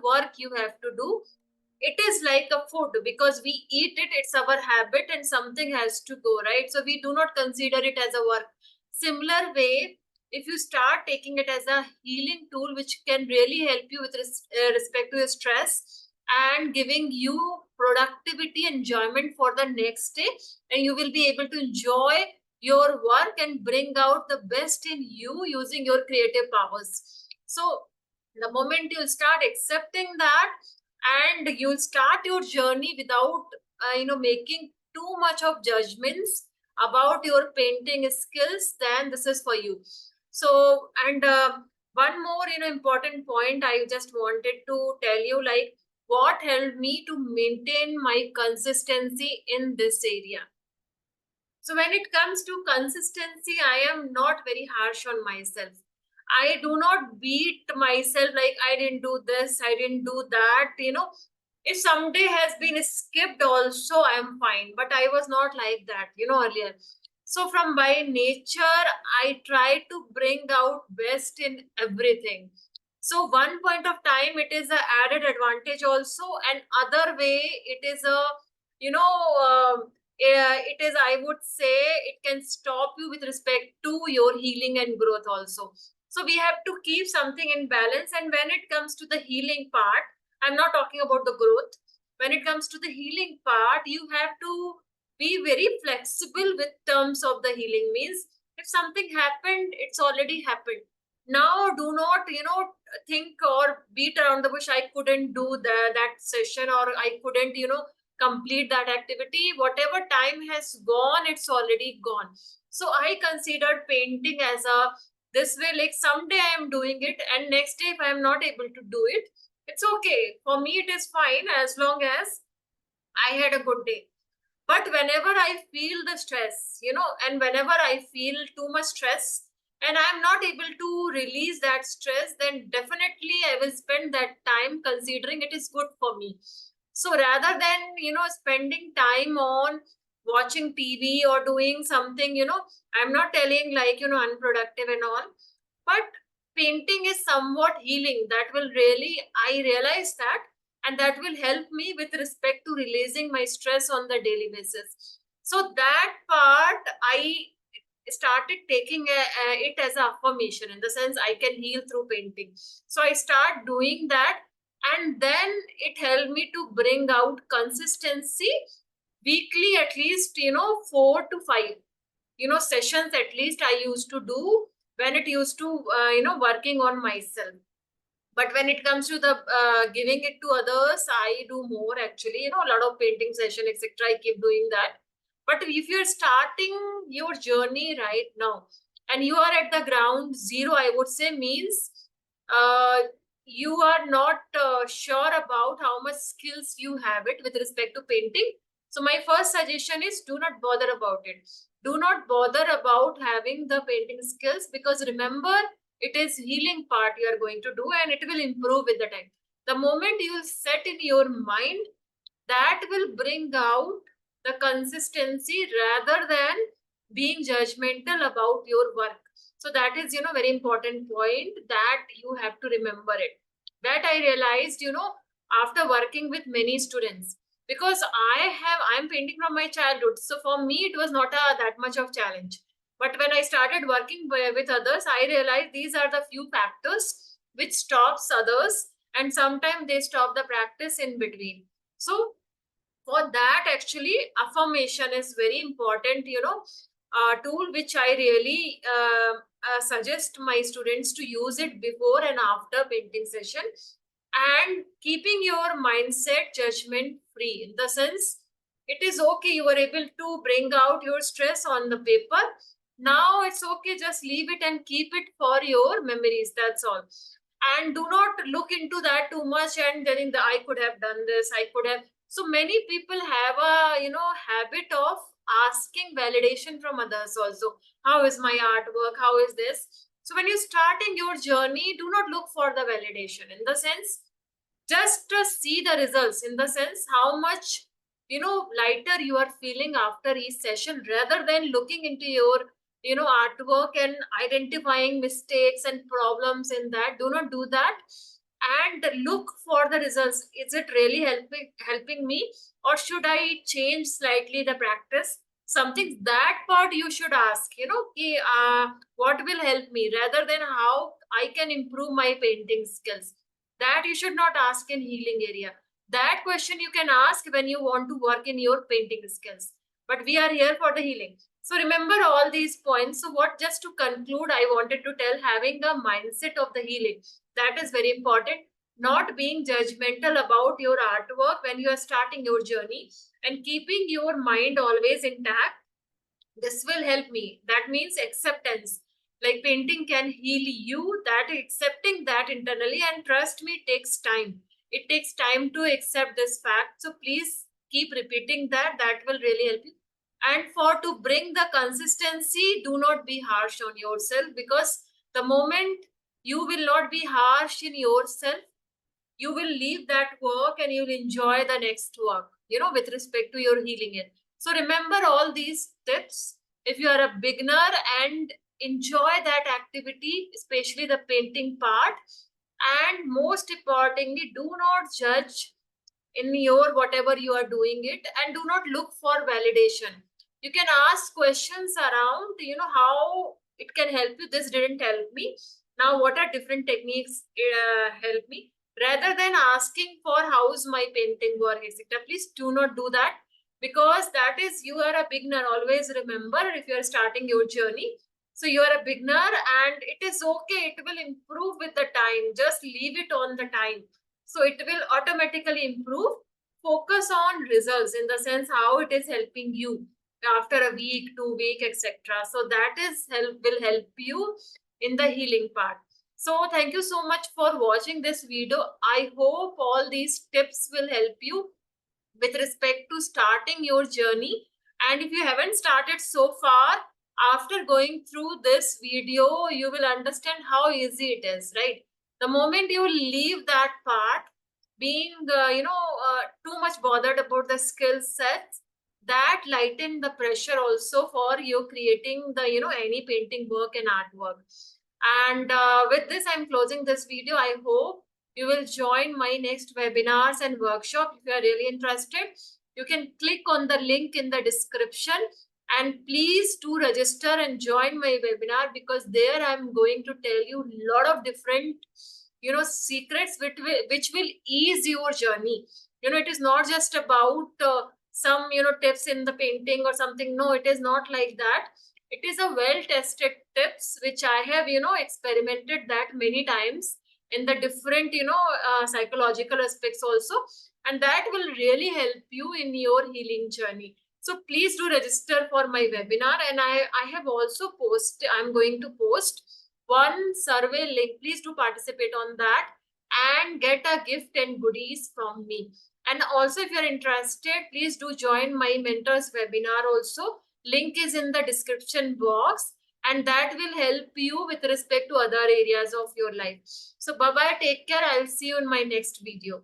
work you have to do. It is like a food because we eat it, it's our habit, and something has to go, right? So we do not consider it as a work. Similar way, if you start taking it as a healing tool, which can really help you with respect to your stress and giving you productivity, enjoyment for the next day, and you will be able to enjoy your work and bring out the best in you using your creative powers. So the moment you'll start accepting that, and you'll start your journey without making too much of judgments about your painting skills, then this is for you. So, and one more important point I just wanted to tell you, like what helped me to maintain my consistency in this area. So when it comes to consistency, I am not very harsh on myself. I do not beat myself like I didn't do this, I didn't do that. If someday has been skipped also, I'm fine. But I was not like that, earlier. So from by nature, I try to bring out best in everything. So one point of time, it is a added advantage also, and other way, it is a, you know, it is, I would say, it can stop you with respect to your healing and growth also. So we have to keep something in balance. And when it comes to the healing part, I'm not talking about the growth. When it comes to the healing part, you have to be very flexible with terms of the healing. Means if something happened, it's already happened. Now do not think or beat around the bush. I couldn't do that session, or I couldn't complete that activity. Whatever time has gone, it's already gone. So I considered painting as a this way, like someday I am doing it, and next day if I am not able to do it, it's okay for me. It is fine as long as I had a good day. But whenever I feel the stress, and whenever I feel too much stress and I'm not able to release that stress, then definitely I will spend that time considering it is good for me. So rather than, spending time on watching TV or doing something, I'm not telling like, unproductive and all, but painting is somewhat healing. That will really, I realize that, and that will help me with respect to releasing my stress on the daily basis. So that part I started taking it as an affirmation, in the sense I can heal through painting. So I start doing that, and then it helped me to bring out consistency weekly, at least 4 to 5 sessions at least I used to do when it used to working on myself. But when it comes to the giving it to others, I do more actually, a lot of painting session, etc. I keep doing that. But if you're starting your journey right now and you are at the ground zero, I would say, means uh, you are not sure about how much skills you have it with respect to painting. So my first suggestion is, do not bother about it. Do not bother about having the painting skills, because remember, it is healing part you are going to do, and it will improve with the time. The moment you set in your mind, that will bring out the consistency rather than being judgmental about your work. So that is very important point that you have to remember it. That I realized after working with many students, because I'm painting from my childhood, so for me it was not that much of challenge. But when I started working with others, I realized these are the few factors which stops others, and sometimes they stop the practice in between. So for that, actually, affirmation is very important, tool which I really suggest my students to use it before and after painting session. And keeping your mindset judgment free, in the sense, it is okay, you are able to bring out your stress on the paper. Now it's okay, just leave it and keep it for your memories, that's all. And do not look into that too much and telling that I could have done this, I could have. So many people have a habit of asking validation from others also. How is my artwork, how is this? So when you're starting your journey, do not look for the validation, in the sense, just see the results, in the sense how much lighter you are feeling after each session, rather than looking into your artwork and identifying mistakes and problems in that. Do not do that. and look for the results. Is it really helping me, or should I change slightly the practice? Something that part you should ask, what will help me, rather than how I can improve my painting skills. That you should not ask in healing area. That question you can ask when you want to work in your painting skills, but we are here for the healing. So remember all these points. So what, just to conclude, I wanted to tell, having a mindset of the healing, that is very important. Not being judgmental about your artwork when you are starting your journey, and keeping your mind always intact. This will help me. That means acceptance. Like painting can heal you, that accepting that internally, and trust me, takes time. It takes time to accept this fact. So please keep repeating that. That will really help you. And for to bring the consistency, do not be harsh on yourself, because the moment you will not be harsh in yourself, you will leave that work and you'll enjoy the next work, with respect to your healing it. So remember all these tips. If you are a beginner, and enjoy that activity, especially the painting part. And most importantly, do not judge in your whatever you are doing it, and do not look for validation. You can ask questions around, how it can help you. This didn't help me. Now, what are different techniques help me? Rather than asking for how's my painting work, etc. Please do not do that, because that is, you are a beginner. Always remember, if you are starting your journey, so you are a beginner, and it is okay. It will improve with the time. Just leave it on the time. So it will automatically improve. Focus on results, in the sense how it is helping you after a week, 2 week, etc. So that is will help you in the healing part. So thank you so much for watching this video. I hope all these tips will help you with respect to starting your journey. And if you haven't started so far, after going through this video, you will understand how easy it is, right? The moment you leave that part, being too much bothered about the skill sets, that lighten the pressure also for you creating the any painting work and artwork. And with this, I'm closing this video. I hope you will join my next webinars and workshop. If you are really interested, you can click on the link in the description, and please do register and join my webinar, because there I'm going to tell you a lot of different secrets which will ease your journey. It is not just about some tips in the painting or something. No, it is not like that. It is a well tested tips which I have experimented that many times in the different psychological aspects also, and that will really help you in your healing journey. So please do register for my webinar. And I have also I'm going to post one survey link. Please do participate on that and get a gift and goodies from me. And also, if you're interested, please do join my mentors webinar also. Link is in the description box, and that will help you with respect to other areas of your life. So bye bye, take care. I'll see you in my next video.